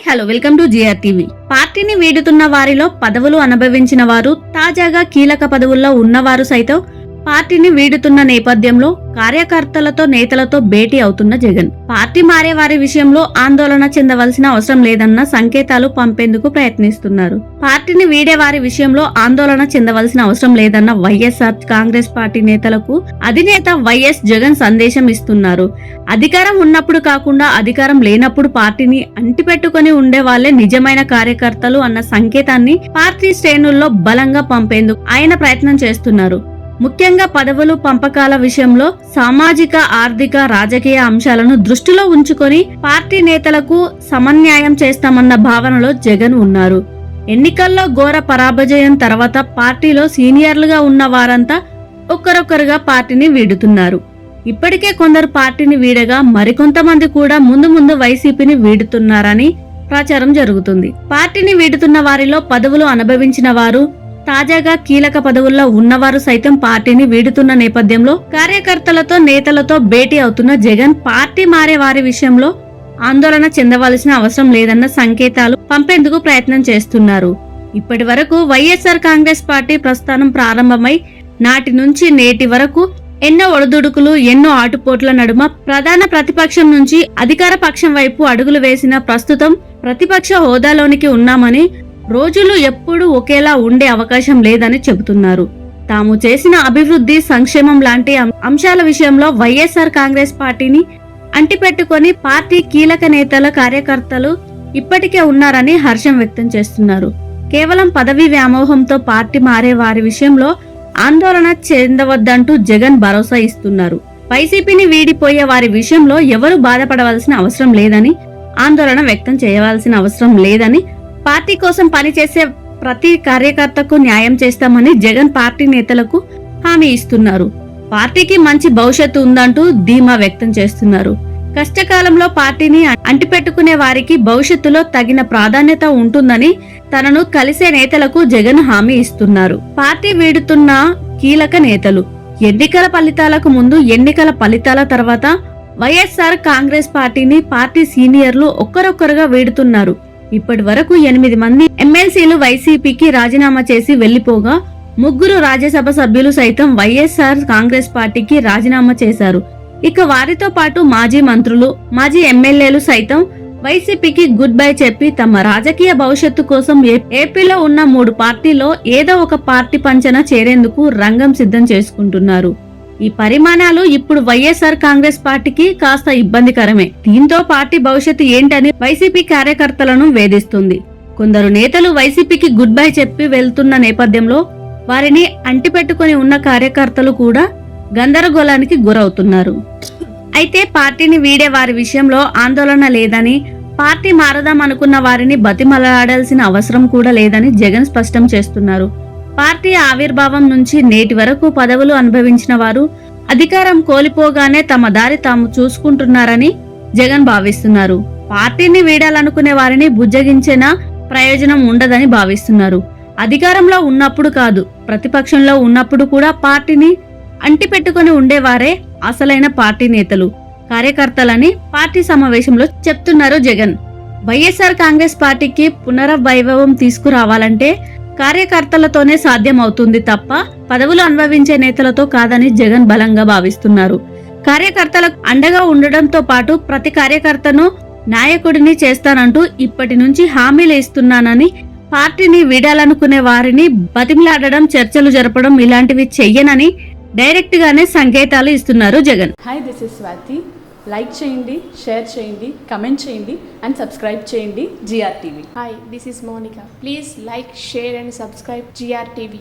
Hello welcome to GR TV. పార్టీని వీడుతున్న వారిలో పదవులు అనుభవించిన వారు, తాజాగా కీలక పదవుల్లో ఉన్నవారు సైతం పార్టీని వీడుతున్న నేపథ్యంలో కార్యకర్తలతో నేతలతో భేటీ అవుతున్న జగన్ పార్టీ మారే వారి విషయంలో ఆందోళన చెందవలసిన అవసరం లేదన్న సంకేతాలు పంపేందుకు ప్రయత్నిస్తున్నారు. పార్టీని వీడే వారి విషయంలో ఆందోళన చెందవలసిన అవసరం లేదన్న వైఎస్ఆర్ కాంగ్రెస్ పార్టీ నేతలకు అధినేత వైఎస్ జగన్ సందేశం ఇస్తున్నారు. అధికారం ఉన్నప్పుడు కాకుండా అధికారం లేనప్పుడు పార్టీని అంటిపెట్టుకుని ఉండే వాళ్లే నిజమైన కార్యకర్తలు అన్న సంకేతాన్ని పార్టీ శ్రేణుల్లో బలంగా పంపేందుకు ఆయన ప్రయత్నం చేస్తున్నారు. ముఖ్యంగా పదవులు పంపకాల విషయంలో సామాజిక, ఆర్థిక, రాజకీయ అంశాలను దృష్టిలో ఉంచుకొని పార్టీ నేతలకు సమన్యాయం చేస్తామన్న భావనలో జగన్ ఉన్నారు. ఎన్నికల్లో ఘోర పరాజయం తర్వాత పార్టీలో సీనియర్లుగా ఉన్న వారంతా ఒక్కరొక్కరుగా పార్టీని వీడుతున్నారు. ఇప్పటికే కొందరు పార్టీని వీడగా మరికొంతమంది కూడా ముందు వైసీపీని వీడుతున్నారని ప్రచారం జరుగుతుంది. పార్టీని వీడుతున్న వారిలో పదవులు అనుభవించిన వారు, తాజాగా కీలక పదవుల్లో ఉన్నవారు సైతం పార్టీని వీడుతున్న నేపథ్యంలో కార్యకర్తలతో నేతలతో భేటీ అవుతున్న జగన్ పార్టీ మారే వారి విషయంలో ఆందోళన చెందవలసిన అవసరం లేదన్న సంకేతాలు పంపేందుకు ప్రయత్నం చేస్తున్నారు. ఇప్పటి వరకు వైఎస్ఆర్ కాంగ్రెస్ పార్టీ ప్రస్థానం ప్రారంభమై నాటి నుంచి నేటి వరకు ఎన్నో ఒడిదుడుకులు, ఎన్నో ఆటుపోట్ల నడుమ ప్రధాన ప్రతిపక్షం నుంచి అధికార పక్షం వైపు అడుగులు వేసిన ప్రస్తుతం ప్రతిపక్ష హోదాలోనికి ఉన్నామని, రోజులు ఎప్పుడూ ఒకేలా ఉండే అవకాశం లేదని చెబుతున్నారు. తాము చేసిన అభివృద్ధి, సంక్షేమం లాంటి అంశాల విషయంలో వైఎస్ఆర్ కాంగ్రెస్ పార్టీని అంటిపెట్టుకొని పార్టీ కీలక నేతల, కార్యకర్తలు ఇప్పటికే ఉన్నారని హర్షం వ్యక్తం చేస్తున్నారు. కేవలం పదవి వ్యామోహంతో పార్టీ మారే వారి విషయంలో ఆందోళన చెందవద్దంటూ జగన్ భరోసా ఇస్తున్నారు. వైసీపీని వీడిపోయే వారి విషయంలో ఎవరు బాధపడవలసిన అవసరం లేదని, ఆందోళన వ్యక్తం చేయవలసిన అవసరం లేదని, పార్టీ కోసం పనిచేసే ప్రతి కార్యకర్తకు న్యాయం చేస్తామని జగన్ పార్టీ నేతలకు హామీ ఇస్తున్నారు. పార్టీకి మంచి భవిష్యత్తు ఉందంటూ ధీమా వ్యక్తం చేస్తున్నారు. కష్టకాలంలో పార్టీని అంటిపెట్టుకునే వారికి భవిష్యత్తులో తగిన ప్రాధాన్యత ఉంటుందని తనను కలిసే నేతలకు జగన్ హామీ ఇస్తున్నారు. పార్టీ వీడుతున్న కీలక నేతలు ఎన్నికల ఫలితాలకు ముందు, ఎన్నికల ఫలితాల తర్వాత వైఎస్ఆర్ కాంగ్రెస్ పార్టీని పార్టీ సీనియర్లు ఒక్కరొక్కరుగా వీడుతున్నారు. ఇప్పటి వరకు 8 మంది ఎమ్మెల్సీలు వైసీపీకి రాజీనామా చేసి వెళ్లిపోగా 3 రాజ్యసభ సభ్యులు సైతం వైఎస్ఆర్ కాంగ్రెస్ పార్టీకి రాజీనామా చేశారు. ఇక వారితో పాటు మాజీ మంత్రులు, మాజీ ఎమ్మెల్యేలు సైతం వైసీపీకి గుడ్ బై చెప్పి తమ రాజకీయ భవిష్యత్తు కోసం ఏపీలో ఉన్న 3 పార్టీలో ఏదో ఒక పార్టీ పంచన చేరేందుకు రంగం సిద్ధం చేసుకుంటున్నారు. ఈ పరిమాణాలు ఇప్పుడు వైఎస్ఆర్ కాంగ్రెస్ పార్టీకి కాస్త ఇబ్బందికరమే. దీంతో పార్టీ భవిష్యత్తు ఏంటని వైసీపీ కార్యకర్తలను వేధిస్తుంది. కొందరు నేతలు వైసీపీకి గుడ్ బై చెప్పి వెళ్తున్న నేపథ్యంలో వారిని అంటిపెట్టుకుని ఉన్న కార్యకర్తలు కూడా గందరగోళానికి గురవుతున్నారు. అయితే పార్టీని వీడే వారి విషయంలో ఆందోళన లేదని, పార్టీ మారదామనుకున్న వారిని బతిమలాడాల్సిన అవసరం కూడా లేదని జగన్ స్పష్టం చేస్తున్నారు. పార్టీ ఆవిర్భావం నుంచి నేటి వరకు పదవులు అనుభవించిన వారు అధికారం కోల్పోగానే తమ దారి తాము చూసుకుంటున్నారని జగన్ భావిస్తున్నారు. పార్టీని వీడాలనుకునే వారిని బుజ్జగించిన ప్రయోజనం ఉండదని భావిస్తున్నారు. అధికారంలో ఉన్నప్పుడు కాదు, ప్రతిపక్షంలో ఉన్నప్పుడు కూడా పార్టీని అంటిపెట్టుకుని ఉండేవారే అసలైన పార్టీ నేతలు, కార్యకర్తలని పార్టీ సమావేశంలో చెప్తున్నారు జగన్. వైఎస్ఆర్ కాంగ్రెస్ పార్టీకి పునర్వైభవం తీసుకురావాలంటే కార్యకర్తలతోనే సాధ్యం అవుతుంది తప్ప పదవులు అనుభవించే నేతలతో కాదని జగన్ బలంగా భావిస్తున్నారు. కార్యకర్తలకు అండగా ఉండడంతో పాటు ప్రతి కార్యకర్తను నాయకుడిని చేస్తానంటూ ఇప్పటి నుంచి హామీలు ఇస్తున్నానని, పార్టీని వీడాలనుకునే వారిని బతిమిలాడడం, చర్చలు జరపడం ఇలాంటివి చెయ్యనని డైరెక్ట్ గానే సంకేతాలు ఇస్తున్నారు Jagan. Hi, this is Swathi. Like చేయండి, షేర్ చేయండి, కమెంట్ చేయండి అండ్ సబ్స్క్రైబ్ చేయండి GR TV. Hi, this is Monica. Please like, share and subscribe GR TV.